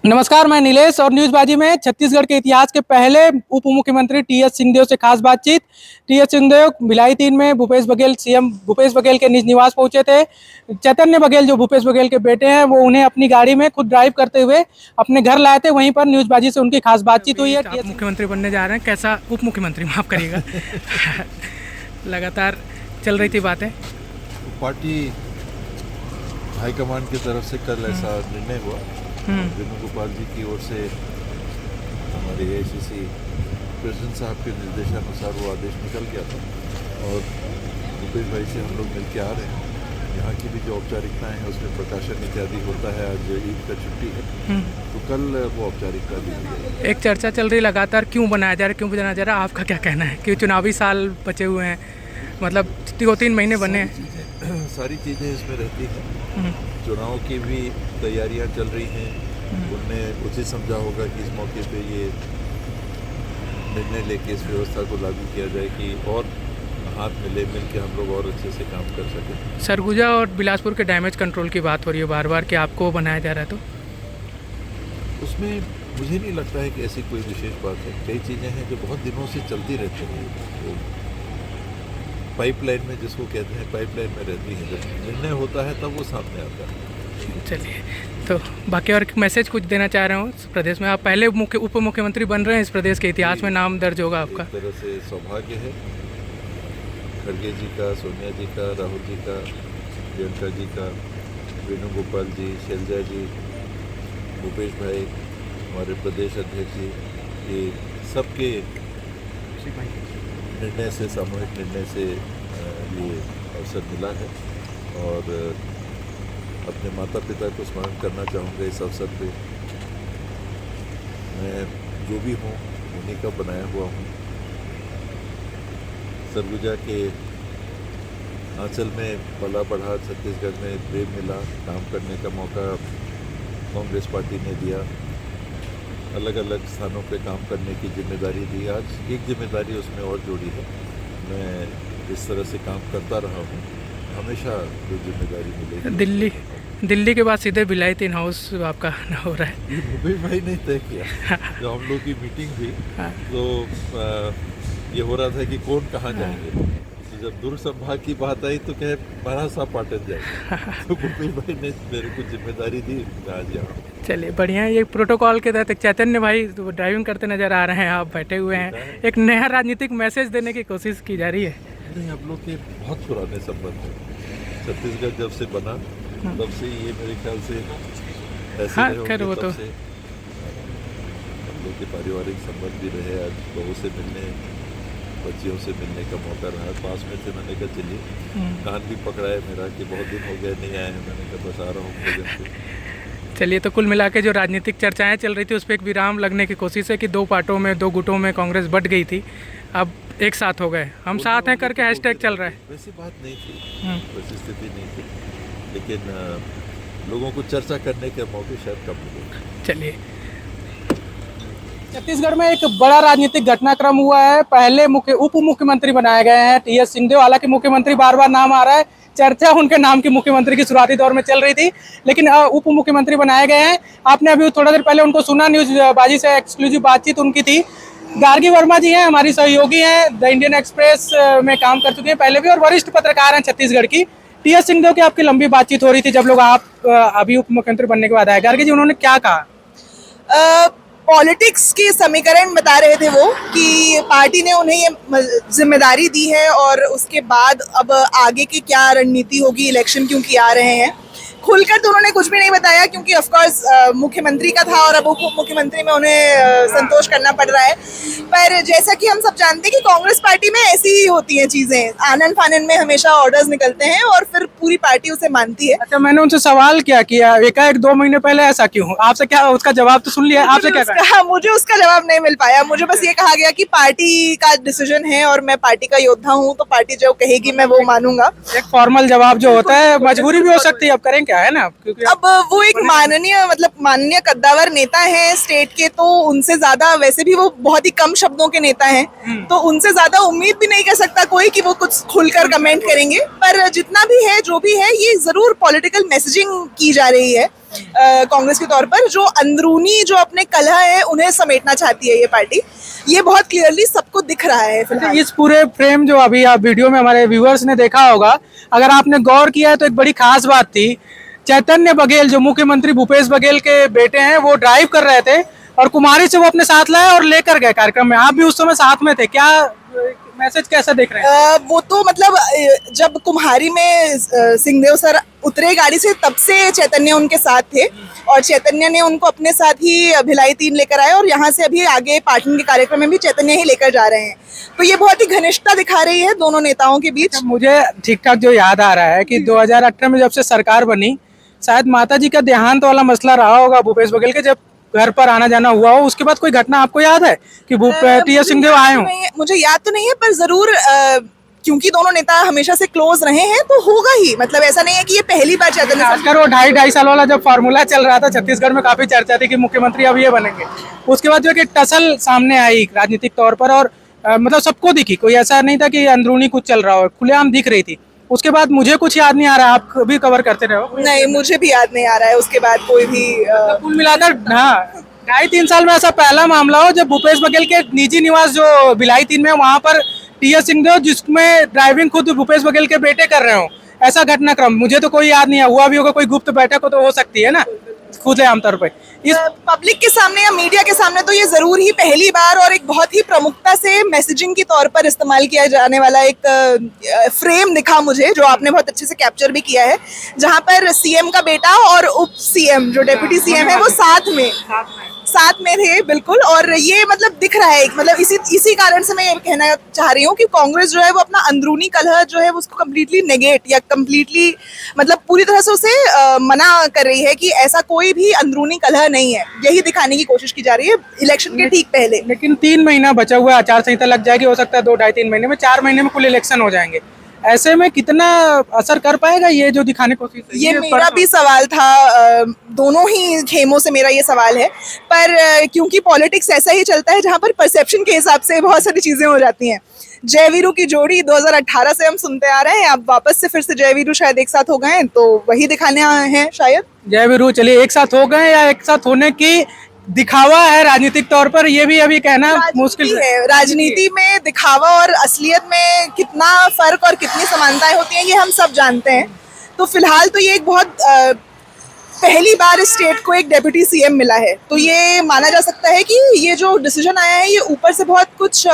नमस्कार, मैं नीलेश और न्यूज़बाजी में छत्तीसगढ़ के इतिहास के पहले उप मुख्यमंत्री टीएस सिंहदेव से खास बातचीत। टीएस सिंहदेव भिलाई 3 में भूपेश बघेल सीएम भूपेश बघेल के निज निवास पहुंचे थे। चैतन्य बघेल जो भूपेश बघेल के बेटे हैं वो उन्हें अपनी गाड़ी में खुद ड्राइव करते हुए अपने घर लाए थे। वहीं पर न्यूज़बाजी से उनकी खास बातचीत हुई है। आप मुख्यमंत्री बनने जा रहे हैं, कैसा उप मुख्यमंत्री माफ करिएगा लगातार चल रही थी बातें। पार्टी हाईकमान की तरफ से कल ऐसा निर्णय हुआ। वेणुगोपाल जी की ओर से हमारे AICC प्रेसिडेंट साहब के निर्देशानुसार वो आदेश निकल गया था और भूपेश भाई से हम लोग मिल के आ रहे हैं। यहाँ की भी जो औपचारिकताएं हैं उसमें प्रकाशन इत्यादि होता है। आज ईद का छुट्टी है तो कल वो औपचारिकता दी गई। एक चर्चा चल रही लगातार, क्यों बनाया जा रहा है, क्यों बनाया जा रहा है, आपका क्या कहना है? कि चुनावी साल बचे हुए हैं, मतलब 2-3 महीने बने हैं। सारी चीज़ें इसमें रहती हैं। चुनाव की भी तैयारियां चल रही हैं। उनने उचित समझा होगा कि इस मौके पे ये निर्णय लेके इस व्यवस्था को लागू किया जाए कि और हाथ मिल के हम लोग और अच्छे से काम कर सकें। सरगुजा और बिलासपुर के डैमेज कंट्रोल की बात हो रही है बार बार कि आपको बनाया जा रहा है, तो उसमें मुझे नहीं लगता है कि ऐसी कोई विशेष बात है। कई चीज़ें हैं जो बहुत दिनों से चलती रहती हैं, तो पाइपलाइन में जिसको कहते हैं पाइपलाइन में रहती है। जब निर्णय होता है तब वो सामने आता है। चलिए, तो बाकी और मैसेज कुछ देना चाह रहे हो इस प्रदेश में? आप पहले उप मुख्यमंत्री बन रहे हैं, इस प्रदेश के इतिहास में नाम दर्ज होगा आपका। एक तरह से सौभाग्य है खड़गे जी का, सोनिया जी का, राहुल जी का, प्रियंका जी का, वेणुगोपाल जी, शैलजा जी, भूपेश भाई, हमारे प्रदेश अध्यक्ष जी, ये सबके निर्णय से, सामूहिक निर्णय से ये अवसर मिला है। और अपने माता पिता को स्मरण करना चाहूँगा इस अवसर पे। मैं जो भी हूँ उन्हीं का बनाया हुआ हूँ। सरगुजा के आंचल में पला बढ़ा, छत्तीसगढ़ में प्रेम मिला, काम करने का मौका कांग्रेस पार्टी ने दिया, अलग अलग स्थानों पे काम करने की जिम्मेदारी दी। आज एक जिम्मेदारी उसमें और जोड़ी है। मैं जिस तरह से काम करता रहा हूँ, हमेशा जो जिम्मेदारी मिलेगी। दिल्ली के बाद सीधे भिलाई 3 हाउस आपका हो रहा है। ये भूपेश भाई ने तय किया। जब हम लोग की मीटिंग थी तो ये हो रहा था कि कौन कहाँ जाएंगे। तो जब दुर्ग संभाग की बात आई तो कहे महाराज साहब पाटन जाएंगे। तो भूपेश भाई ने मेरे को जिम्मेदारी दी, आज यहाँ। चलिए, बढ़िया है। ये प्रोटोकॉल के तहत चैतन्य भाई तो ड्राइविंग करते नजर आ रहे हैं, आप बैठे हुए हैं। एक नया राजनीतिक मैसेज देने की कोशिश की जा रही है। नहीं, हम लोग के बहुत पुराने संबंध हैं। छत्तीसगढ़ जब से बना तब से ये मेरे ख्याल से ऐसे खैर वो तो से हम लोग के पारिवारिक संबंध भी रहे। आज बहू से मिलने, बच्चियों से मिलने का मौका रहा। पास में थे, मैंने कहा चलिए। कान भी पकड़ा है मेरा कि बहुत दिन हो गए नहीं आए हैं। मैंने कहा बस आ रहा हूँ भोजन से। चलिए, तो कुल मिला के जो राजनीतिक चर्चाएं चल रही थी उस पर एक विराम लगने की कोशिश है कि 2 पार्टों में, 2 गुटों में कांग्रेस बट गई थी, अब एक साथ हो गए, हम साथ हैं करके हैशटैग चल रहा है। वैसी बात नहीं थी, वैसी स्थिति नहीं थी, लेकिन लोगों को चर्चा करने के मौके शायद कम मिले। चलिए, छत्तीसगढ़ में एक बड़ा राजनीतिक घटनाक्रम हुआ है। पहले उप मुख्यमंत्री बनाए गए हैं टीएस सिंहदेव। हालांकि मुख्यमंत्री बार बार नाम आ रहा है, चर्चा उनके नाम की मुख्यमंत्री की शुरुआती दौर में चल रही थी, लेकिन उप मुख्यमंत्री बनाए गए हैं। आपने अभी थोड़ा देर पहले उनको सुना, न्यूज़बाजी से एक्सक्लूसिव बातचीत उनकी थी। गार्गी वर्मा जी हैं, हमारी सहयोगी हैं, द इंडियन एक्सप्रेस में काम कर चुके हैं पहले भी और वरिष्ठ पत्रकार हैं छत्तीसगढ़ की। टीएस सिंहदेव की आपकी लंबी बातचीत हो रही थी जब लोग आप अभी उप मुख्यमंत्री बनने के बाद आए। गार्गी जी, उन्होंने क्या कहा? पॉलिटिक्स की समीकरण बता रहे थे वो कि पार्टी ने उन्हें ये जिम्मेदारी दी है और उसके बाद अब आगे की क्या रणनीति होगी, इलेक्शन क्योंकि आ रहे हैं। खुलकर तो उन्होंने कुछ भी नहीं बताया क्योंकि ऑफ कोर्स मुख्यमंत्री का था और अब उप मुख्यमंत्री में उन्हें संतोष करना पड़ रहा है। पर जैसा कि हम सब जानते हैं कि कांग्रेस पार्टी में ऐसी ही होती हैं चीज़ें, आनन फानन में हमेशा ऑर्डर्स निकलते हैं और फिर पूरी पार्टी उसे मानती है। अच्छा, मैंने उनसे सवाल क्या किया, एकाएक 2 महीने पहले ऐसा क्यों? आपसे क्या उसका जवाब तो सुन लिया, आपसे क्या कहा? मुझे उसका जवाब नहीं मिल पाया। मुझे बस ये कहा गया कि पार्टी का डिसीजन है और मैं पार्टी का योद्धा हूँ, तो पार्टी जो कहेगी मैं वो मानूंगा। एक फॉर्मल जवाब जो होता है, मजबूरी भी हो सकती है, अब करें क्या, है ना? क्योंकि अब वो एक माननीय कद्दावर नेता है स्टेट के, तो उनसे ज्यादा वैसे भी वो बहुत ही कम शब्दों के नेता हैं, तो उनसे ज्यादा उम्मीद भी नहीं कर सकता कोई कि वो कुछ खुलकर कमेंट करेंगे। पर जितना भी है, जो भी है, ये जरूर पॉलिटिकल मैसेजिंग की जा रही है कांग्रेस के तौर पर, जो अंदरूनी जो अपने कलह है उन्हें समेटना चाहती है ये पार्टी। ये बहुत क्लियरली सबको दिख रहा है फिलहाल। इस पूरे फ्रेम जो अभी आप वीडियो में हमारे व्यूअर्स ने देखा होगा, अगर आपने गौर किया है तो एक बड़ी खास बात थी, चैतन्य बघेल जो मुख्यमंत्री भूपेश बघेल के बेटे हैं वो ड्राइव कर रहे थे और कुमारी से वो अपने साथ लाए और लेकर गए कार्यक्रम में। आप भी उस समय साथ में थे, क्या मैसेज कैसा देख रहे हैं? वो तो मतलब जब कुम्हारी में सिंहदेव सर उतरे गाड़ी से तब से चैतन्य उनके साथ थे और चैतन्य ने उनको अपने साथ ही भिलाई 3 लेकर आए और यहाँ से अभी आगे पाटन के कार्यक्रम में भी चैतन्य ही लेकर जा रहे हैं। तो ये बहुत ही घनिष्ठता दिखा रही है दोनों नेताओं के बीच। मुझे ठीक ठाक जो याद आ रहा है कि 2018 में जब से सरकार बनी, शायद माता जी का देहांत वाला मसला रहा होगा भूपेश बघेल के, जब घर पर आना जाना हुआ हो, उसके बाद कोई घटना आपको याद है कि टी.एस. सिंहदेव आए हो? मुझे याद तो नहीं है, पर जरूर क्योंकि दोनों नेता हमेशा से क्लोज रहे हैं तो होगा ही। मतलब ऐसा नहीं है कि ये पहली बार चैतन्य खासकर वो 2.5 साल वाला जब फार्मूला चल रहा था छत्तीसगढ़ में, काफी चर्चा थी कि मुख्यमंत्री अब ये बनेंगे। उसके बाद जो है कि टसल सामने आई राजनीतिक तौर पर और मतलब सबको दिखी, कोई ऐसा नहीं था कि अंदरूनी कुछ चल रहा हो, खुलेआम दिख रही थी। उसके बाद मुझे कुछ याद नहीं आ रहा, आप भी कवर करते रहो। नहीं, मुझे भी याद नहीं आ रहा है उसके बाद कोई भी कुल मिलाकर 2.5-3 साल में ऐसा पहला मामला हो जब भूपेश बघेल के निजी निवास जो भिलाई 3 में, वहां पर टी.एस. सिंहदेव जिसमें ड्राइविंग खुद भूपेश बघेल के बेटे कर रहे हो, ऐसा घटनाक्रम मुझे तो कोई याद नहीं है। हुआ भी होगा, कोई गुप्त बैठक हो तो हो सकती है ना, खुद है आमतौर पर। इस पब्लिक के सामने या मीडिया के सामने तो ये जरूर ही पहली बार और एक बहुत ही प्रमुखता से मैसेजिंग के तौर पर इस्तेमाल किया जाने वाला एक फ्रेम दिखा मुझे, जो आपने बहुत अच्छे से कैप्चर भी किया है, जहां पर सीएम का बेटा और उप सीएम जो डेप्यूटी सीएम है वो साथ में थे बिल्कुल। और ये मतलब दिख रहा है, मतलब इसी कारण से मैं ये कहना चाह रही हूँ कि कांग्रेस जो है वो अपना अंदरूनी कलह जो है उसको कम्प्लीटली नेगेट या कम्प्लीटली मतलब पूरी तरह से उसे मना कर रही है कि ऐसा कोई भी अंदरूनी कलह नहीं है। यही दिखाने की कोशिश की जा रही है इलेक्शन के ठीक पहले। लेकिन 3 महीना बचा हुआ है, आचार संहिता लग जाएगी, हो सकता है 2-2.5-3 महीने में, 4 महीने में कुल इलेक्शन हो जाएंगे। ऐसे में कितना असर कर पाएगा ये जो दिखाने की कोशिश है? ये मेरा भी सवाल था, दोनों ही खेमों से मेरा ये सवाल है, पर क्योंकि पॉलिटिक्स ऐसा ही चलता है जहाँ पर परसेप्शन के हिसाब से बहुत सारी चीजें हो जाती हैं। जयवीरू की जोड़ी 2018 से हम सुनते आ रहे हैं, अब वापस से फिर से जयवीरू शायद एक साथ हो गए हैं, तो वही दिखाने हैं शायद। जयवीरू चलिए एक साथ हो गए या एक साथ होने की दिखावा है राजनीतिक तौर पर, ये भी अभी कहना मुश्किल है। राजनीति में दिखावा और असलियत में कितना फर्क और कितनी समानताएं होती हैं ये हम सब जानते हैं। तो फिलहाल तो ये एक बहुत पहली बार स्टेट को एक डेप्यूटी सीएम मिला है, तो ये माना जा सकता है कि ये जो डिसीजन आया है ये ऊपर से बहुत कुछ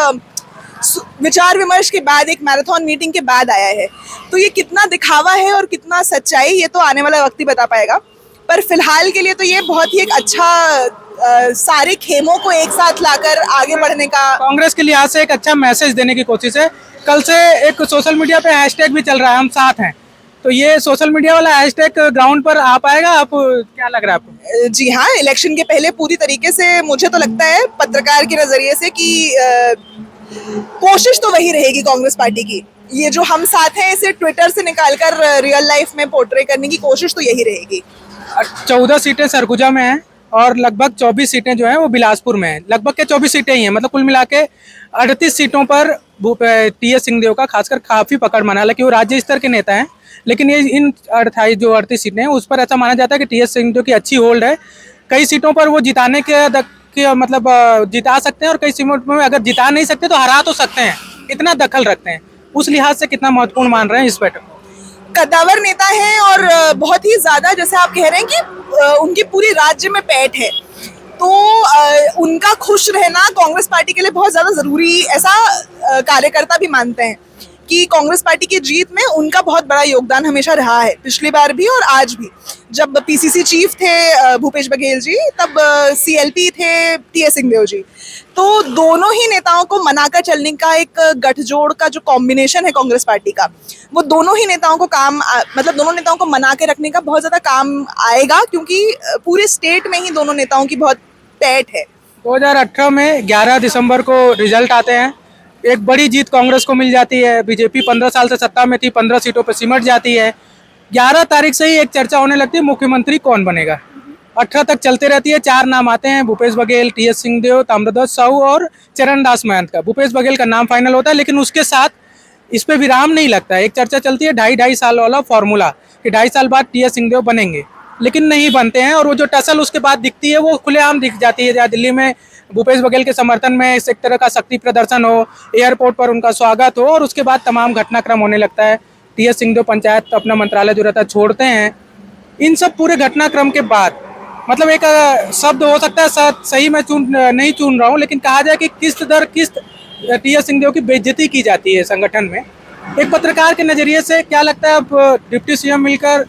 विचार विमर्श के बाद, एक मैराथन मीटिंग के बाद आया है। तो ये कितना दिखावा है और कितना सच्चाई, ये तो आने वाला वक्त ही बता पाएगा। पर फिलहाल के लिए तो ये बहुत ही एक अच्छा सारे खेमों को एक साथ लाकर आगे बढ़ने का कांग्रेस के लिहाज से एक अच्छा मैसेज देने की कोशिश है। कल से एक सोशल मीडिया पे हैशटैग भी चल रहा है, हम साथ हैं, तो ये सोशल मीडिया वाला हैशटैग ग्राउंड पर आ पाएगा? आप क्या लग रहा है आपको? जी हाँ, इलेक्शन के पहले पूरी तरीके से मुझे तो लगता है पत्रकार के नजरिए से कि कोशिश तो वही रहेगी कांग्रेस पार्टी की। ये जो हम साथ हैं इसे ट्विटर से निकालकर रियल लाइफ में पोर्ट्रे करने की कोशिश तो यही रहेगी। 14 सीटें सरगुजा में हैं और लगभग 24 सीटें जो हैं वो बिलासपुर में हैं। लगभग के 24 सीटें ही हैं, मतलब कुल मिला के 38 सीटों पर टी.एस. सिंहदेव का खासकर काफ़ी पकड़ माना। हालांकि वो राज्य स्तर के नेता हैं, लेकिन ये इन 38 सीटें हैं उस पर ऐसा माना जाता है कि टी.एस. सिंहदेव की अच्छी होल्ड है। कई सीटों पर वो जिताने के मतलब जिता सकते हैं और कई सीटों में अगर जिता नहीं सकते तो हरा तो सकते हैं, इतना दखल रखते हैं। उस लिहाज से कितना महत्वपूर्ण मान रहे हैं इस बैठक को? कद्दावर नेता हैं और बहुत ही ज्यादा, जैसे आप कह रहे हैं कि उनकी पूरी राज्य में पैठ है, तो उनका खुश रहना कांग्रेस पार्टी के लिए बहुत ज्यादा जरूरी, ऐसा कार्यकर्ता भी मानते हैं कि कांग्रेस पार्टी की जीत में उनका बहुत बड़ा योगदान हमेशा रहा है, पिछली बार भी और आज भी। जब पीसीसी चीफ थे भूपेश बघेल जी, तब सीएलपी थे टी.एस. सिंहदेव जी। तो दोनों ही नेताओं को मनाकर चलने का एक गठजोड़ का जो कॉम्बिनेशन है कांग्रेस पार्टी का, वो दोनों ही नेताओं को मतलब दोनों नेताओं को मना के रखने का बहुत ज्यादा काम आएगा, क्योंकि पूरे स्टेट में ही दोनों नेताओं की बहुत पैठ है। 2018 में 11 दिसंबर को रिजल्ट आते हैं, एक बड़ी जीत कांग्रेस को मिल जाती है। बीजेपी 15 साल से सत्ता में थी, 15 सीटों पर सिमट जाती है। 11 तारीख से ही एक चर्चा होने लगती है मुख्यमंत्री कौन बनेगा। 18 तक चलते रहती है। 4 नाम आते हैं, भूपेश बघेल, टी.एस. सिंहदेव, ताम्रध्वज साहू और चरणदास महंत का। भूपेश बघेल का नाम फाइनल होता है, लेकिन उसके साथ इस पे विराम नहीं लगता है। एक चर्चा चलती है 2.5 साल वाला फॉर्मूला कि 2.5 साल बाद टी.एस. सिंहदेव बनेंगे। लेकिन नहीं बनते हैं। और वो जो टसल उसके बाद दिखती है वो खुलेआम दिख जाती है, जहाँ दिल्ली में भूपेश बघेल के समर्थन में इस एक तरह का शक्ति प्रदर्शन हो, एयरपोर्ट पर उनका स्वागत हो, और उसके बाद तमाम घटनाक्रम होने लगता है। टीएस सिंहदेव पंचायत अपना मंत्रालय जो रहता है छोड़ते हैं। इन सब पूरे घटनाक्रम के बाद मतलब एक शब्द हो सकता है सही मैं नहीं चुन रहा हूँ, लेकिन कहा जाए कि किस्त दर किस्त टीएस सिंहदेव की बेइज्जती की जाती है संगठन में। एक पत्रकार के नजरिए से क्या लगता है, अब डिप्टी सीएम मिलकर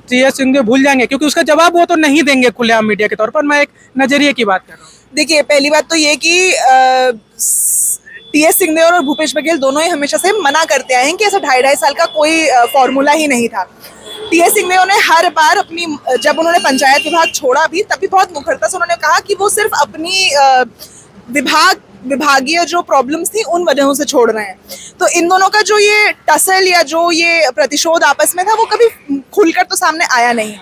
टीएस सिंहदेव भूल जाएंगे? क्योंकि उसका जवाब वो तो नहीं देंगे खुलेआम मीडिया के तौर पर, मैं एक नजरिए की बात कर रहा हूँ। देखिए, पहली बात तो ये कि टीएस सिंहदेव और भूपेश बघेल दोनों ही हमेशा से मना करते आए हैं कि ऐसा 2.5 साल का कोई फॉर्मूला ही नहीं था। टीएस सिंहदेव ने हर बार अपनी, जब उन्होंने पंचायत विभाग छोड़ा भी, तभी बहुत मुखरता से उन्होंने कहा कि वो सिर्फ अपनी विभागीय जो प्रॉब्लम्स थी उन वजहों से छोड़ रहे हैं। तो इन दोनों का जो ये टसल या जो ये प्रतिशोध आपस में था वो कभी खुलकर तो सामने आया नहीं।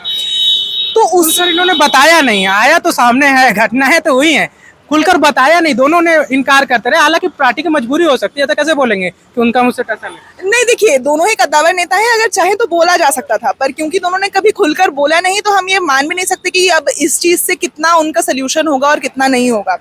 तो उस इन्होंने बताया नहीं, आया तो सामने है, घटना है तो हुई है, खुलकर बताया नहीं। दोनों ने इनकार करते रहे, हालांकि पार्टी की मजबूरी हो सकती है, तो कैसे बोलेंगे कि उनका मुझसे टसल है? नहीं, देखिए, दोनों ही कद्दावर नेता हैं, अगर चाहे तो बोला जा सकता था, पर क्योंकि दोनों ने कभी खुलकर बोला नहीं तो हम ये मान भी नहीं सकते कि अब इस चीज से कितना उनका सोल्यूशन होगा और कितना नहीं होगा।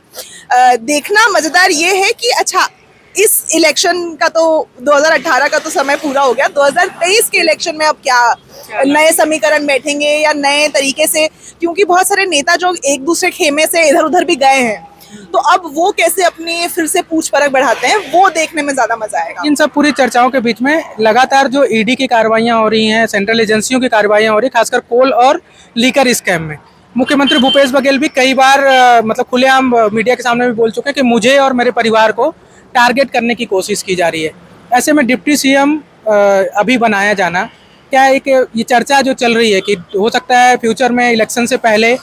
देखना मजेदार ये है कि अच्छा, इस इलेक्शन का तो 2018 का तो समय पूरा हो गया, 2023 के इलेक्शन में अब क्या नए समीकरण बैठेंगे या नए तरीके से, क्योंकि बहुत सारे नेता जो एक दूसरे खेमे से इधर उधर भी गए हैं, तो अब वो कैसे अपनी फिर से पूछ परख बढ़ाते हैं, वो देखने में ज्यादा मजा आएगा। इन सब पूरी चर्चाओं के बीच में लगातार जो ईडी की कार्रवाइयां हो रही हैं, सेंट्रल एजेंसियों की कार्रवाइयां हो रही हैं, खासकर कोल और लीकर स्कैम में, मुख्यमंत्री भूपेश बघेल भी कई बार मतलब खुलेआम मीडिया के सामने भी बोल चुके हैं कि मुझे और मेरे परिवार को टारगेट करने की कोशिश की जा रही है। ऐसे में डिप्टी सीएम अभी बनाया जाना, क्या एक ये चर्चा जो चल रही है कि हो सकता है फ्यूचर में इलेक्शन से पहले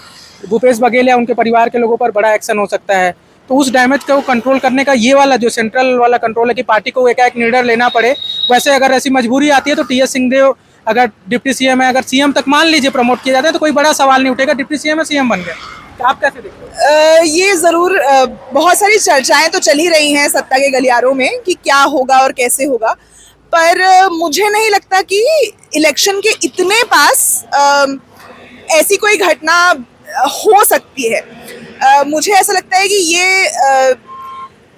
भूपेश बघेल या उनके परिवार के लोगों पर बड़ा एक्शन हो सकता है, तो उस डैमेज को कंट्रोल करने का ये वाला जो सेंट्रल वाला कंट्रोल है कि पार्टी को एकाएक निर्णय लेना पड़े, वैसे अगर ऐसी मजबूरी आती है तो टीएस सिंहदेव अगर डिप्टी सीएम है, अगर सीएम तक मान लीजिए प्रमोट किया जाता है तो कोई बड़ा सवाल नहीं उठेगा, डिप्टी सीएम है, सीएम बन गया। तो आप कैसे देखते हैं? ये जरूर बहुत सारी चर्चाएं तो चल ही रही हैं सत्ता के गलियारों में कि क्या होगा और कैसे होगा, पर मुझे नहीं लगता कि इलेक्शन के इतने पास ऐसी कोई घटना हो सकती है। मुझे ऐसा लगता है कि ये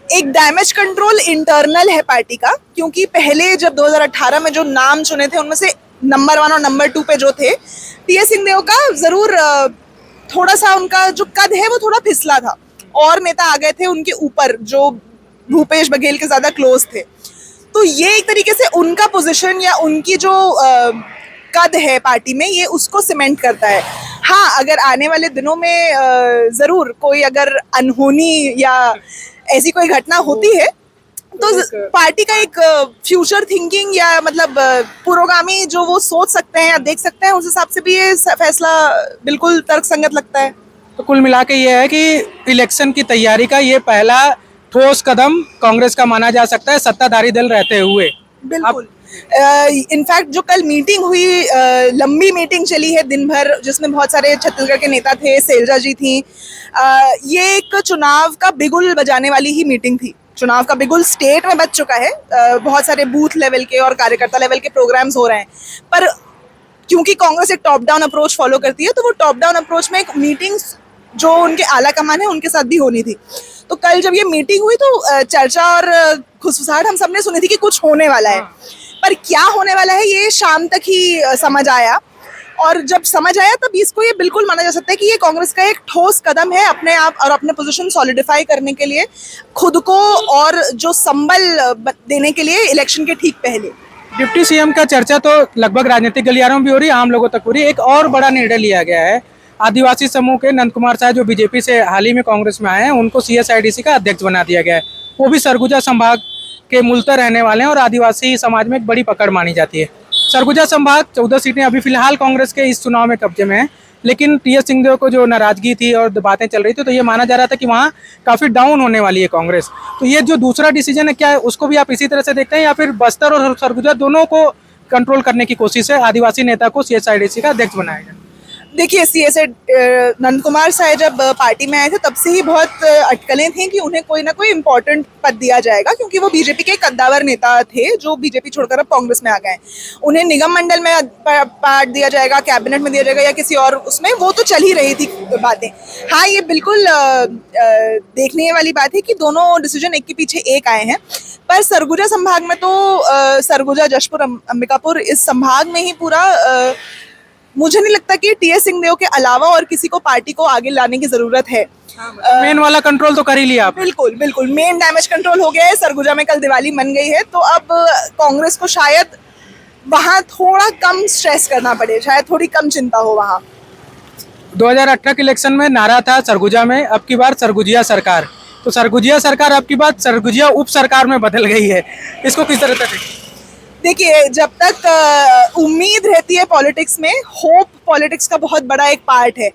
एक डैमेज कंट्रोल इंटरनल है पार्टी का, क्योंकि पहले जब 2018 में जो नाम चुने थे उनमें से नंबर 1 और नंबर 2 पे जो थे, टीएस सिंहदेव का जरूर थोड़ा सा उनका जो कद है वो थोड़ा फिसला था, और नेता आ गए थे उनके ऊपर जो भूपेश बघेल के ज्यादा क्लोज थे। तो ये एक तरीके से उनका पोजीशन या उनकी जो कद है पार्टी में, ये उसको सीमेंट करता है। हाँ, अगर आने वाले दिनों में जरूर कोई अगर अनहोनी या ऐसी कोई घटना होती है तो पार्टी का एक फ्यूचर थिंकिंग या मतलब पुरोगामी जो वो सोच सकते हैं या देख सकते हैं, उस हिसाब से भी ये फैसला बिल्कुल तर्कसंगत लगता है। तो कुल मिला के ये है कि इलेक्शन की तैयारी का ये पहला ठोस कदम कांग्रेस का माना जा सकता है, सत्ताधारी दल रहते हुए। बिल्कुल। इनफैक्ट जो कल मीटिंग हुई, लंबी मीटिंग चली है दिन भर, जिसमें बहुत सारे छत्तीसगढ़ के नेता थे, शैलजा जी थी, ये एक चुनाव का बिगुल बजाने वाली ही मीटिंग थी। चुनाव का बिगुल स्टेट में बज चुका है, बहुत सारे बूथ लेवल के और कार्यकर्ता लेवल के प्रोग्राम्स हो रहे हैं, पर क्योंकि कांग्रेस एक टॉप डाउन अप्रोच फॉलो करती है, तो वो टॉप डाउन अप्रोच में एक मीटिंग जो उनके आला कमान है उनके साथ भी होनी थी। तो कल जब ये मीटिंग हुई तो चर्चा और खुसफुसाहट हम सबने सुनी थी कि कुछ होने वाला है, पर क्या होने वाला है ये शाम तक ही समझ आया, और जब समझ आया तब इसको ये बिल्कुल माना जा सकता है कि ये कांग्रेस का एक ठोस कदम है अपने आप और अपने पोजीशन सॉलिडिफाई करने के लिए, खुद को और जो संबल देने के लिए इलेक्शन के ठीक पहले। डिप्टी सीएम का चर्चा तो लगभग राजनीतिक गलियारों में भी हो रही है, आम लोगों तक हो रही है। एक और बड़ा निर्णय लिया गया है, आदिवासी समूह के नंद कुमार साह जो बीजेपी से हाल ही में कांग्रेस में आए हैं, उनको सीएसआईडीसी का अध्यक्ष बना दिया गया है। वो भी सरगुजा संभाग के मूलतः रहने वाले हैं और आदिवासी समाज में एक बड़ी पकड़ मानी जाती है। सरगुजा संभाग 14 सीटें अभी फिलहाल कांग्रेस के इस चुनाव में कब्जे में है, लेकिन टीएस सिंहदेव को जो नाराजगी थी और बातें चल रही थी, तो ये माना जा रहा था कि वहाँ काफी डाउन होने वाली है कांग्रेस। तो ये जो दूसरा डिसीजन है, क्या उसको भी आप इसी तरह से देखते हैं, या फिर बस्तर और सरगुजा दोनों को कंट्रोल करने की कोशिश है, आदिवासी नेता को सीएसआईडीसी का अध्यक्ष बनाया गया? देखिए सीएस नंद कुमार साय जब पार्टी में आए थे तब से ही बहुत अटकलें थी कि उन्हें कोई ना कोई इम्पोर्टेंट पद दिया जाएगा, क्योंकि वो बीजेपी के कद्दावर नेता थे जो बीजेपी छोड़कर अब कांग्रेस में आ गए। उन्हें निगम मंडल में पार्ट दिया जाएगा, कैबिनेट में दिया जाएगा या किसी और उसमें, वो तो चल ही रही थी बातें। हाँ, ये बिल्कुल देखने वाली बात है कि दोनों डिसीजन एक के पीछे एक आए हैं। पर सरगुजा संभाग में तो सरगुजा, जशपुर, अंबिकापुर, इस संभाग में ही पूरा मुझे नहीं लगता कि टीएस सिंहदेव के अलावा और किसी को पार्टी को आगे लाने की जरूरत है। मेन वाला कंट्रोल तो कर ही लिया आप। बिल्कुल बिल्कुल, मेन डैमेज कंट्रोल हो गया है। सरगुजा में कल दिवाली मन गई है, तो अब कांग्रेस को शायद वहां थोड़ा कम स्ट्रेस करना पड़े, शायद थोड़ी कम चिंता हो वहां। 2018 के इलेक्शन में नारा था सरगुजा में अब की बार सरगुजिया सरकार, तो सरगुजिया सरकार अब की बार सरगुजिया उप सरकार में बदल गई है, इसको किस तरह से देखते हैं? देखिए, जब तक उम्मीद रहती है पॉलिटिक्स में, होप पॉलिटिक्स का बहुत बड़ा एक पार्ट है,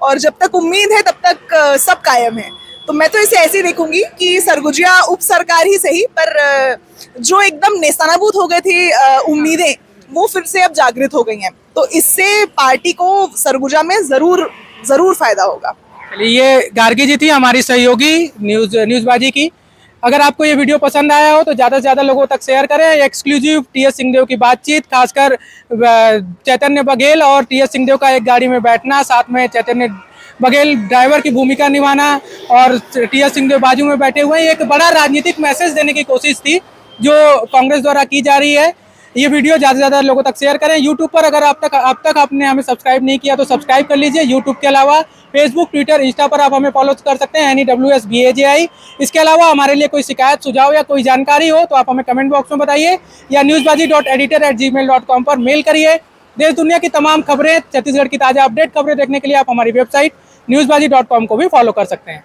और जब तक उम्मीद है तब तक सब कायम है। तो मैं तो इसे ऐसे ही देखूंगी कि सरगुजिया उप सरकार ही सही, पर जो एकदम नेस्तनाबूद हो गए थे उम्मीदें, वो फिर से अब जागृत हो गई हैं। तो इससे पार्टी को सरगुजा में जरूर फायदा होगा। चलिए, ये गार्गी जी थी हमारी सहयोगी न्यूज़बाजी की। अगर आपको ये वीडियो पसंद आया हो तो ज़्यादा से ज़्यादा लोगों तक शेयर करें। एक्सक्लूसिव टीएस सिंहदेव की बातचीत, खासकर चैतन्य बघेल और टीएस सिंहदेव का एक गाड़ी में बैठना, साथ में चैतन्य बघेल ड्राइवर की भूमिका निभाना और टीएस सिंहदेव बाजू में बैठे हुए, एक बड़ा राजनीतिक मैसेज देने की कोशिश थी जो कांग्रेस द्वारा की जा रही है। ये वीडियो ज़्यादा से ज़्यादा लोगों तक शेयर करें। यूट्यूब पर अगर अब तक आपने हमें सब्सक्राइब नहीं किया तो सब्सक्राइब कर लीजिए। यूट्यूब के अलावा फेसबुक, ट्विटर, इंस्टा पर आप हमें फॉलो कर सकते हैं, NEWSBAJI। इसके अलावा हमारे लिए कोई शिकायत, सुझाव या कोई जानकारी हो तो आप हमें कमेंट बॉक्स में बताइए या newsbaji.editor@gmail.com पर मेल करिए। देश दुनिया की तमाम खबरें, छत्तीसगढ़ की ताज़ा अपडेट खबरें देखने के लिए आप हमारी वेबसाइट newsbaji.com को भी फॉलो कर सकते हैं।